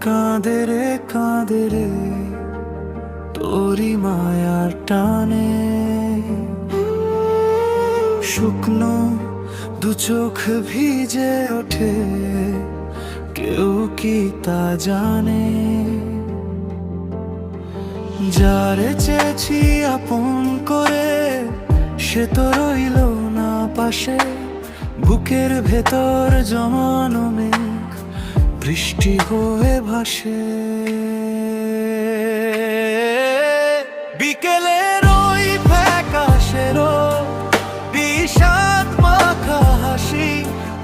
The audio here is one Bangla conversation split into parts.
কাঁদে রে তোরি মায়ার টানে, শুকনো দু চোখ ভিজে ওঠে, কেউ কি তা জানে? যারে চেয়েছি আপন করে সে তো রইল না পাশে, বুকের ভেতর জমানো মেঘ বৃষ্টি হয়ে ভাসে। বিকেলের ওই ফ্যাকাশেরও বিষাদ মাখা হাসি,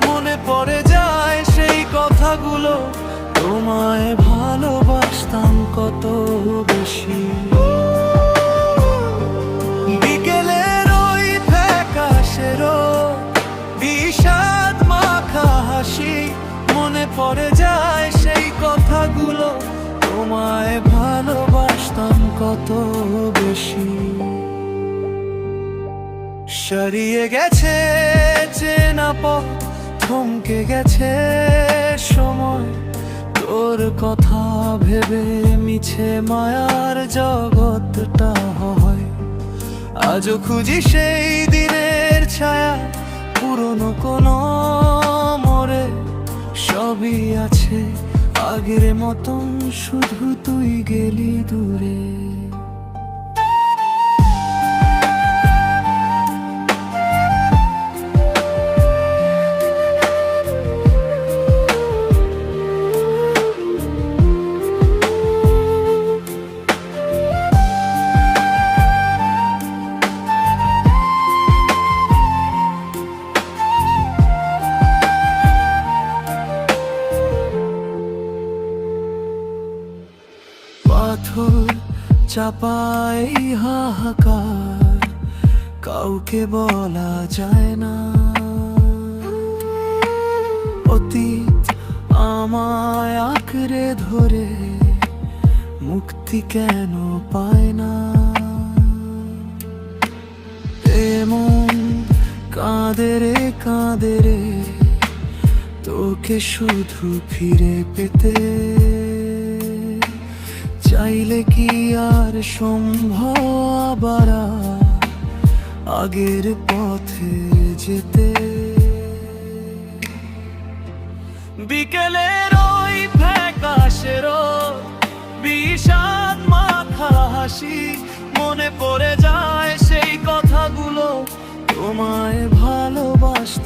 মনে পড়ে যায় সেই কথাগুলো, তোমায় ভালোবাসতাম কত বেশি। বিকেলের ওই ফ্যাকাশেরও বিষাদ মাখা হাসি, মনে পড়ে যায় সেই কথাগুলো, তোমায় ভালোবাসতাম কত বেশি। সারিয়ে গেছে চেনা পথ, থমকে গেছে সময়, তোর কথা ভেবে মিছে মায়ার জগৎটা হয়। আজও খুঁজি সেই দিনের ছায়া, পুরনো কোনো মোড়ে সবই আছে আগের মতন, শুধু তুই গেলি দূরে। পাথর চাপাই হাহাকার, কাউকে বলা যায় না। অতীত আমায় আঁকড়ে ধরে, মুক্তি কেন পায় না? এমন কাঁদে রে তোকে শুধু ফিরে পেতে, চাইলে কি আর সম্ভব আবার আগের পথে যেতে? বিকেলের ওই ফ্যাকাশেরও বিষাদ মাখা হাসি, মনে পড়ে যায় সেই কথাগুলো, তোমায় ভালোবাসতাম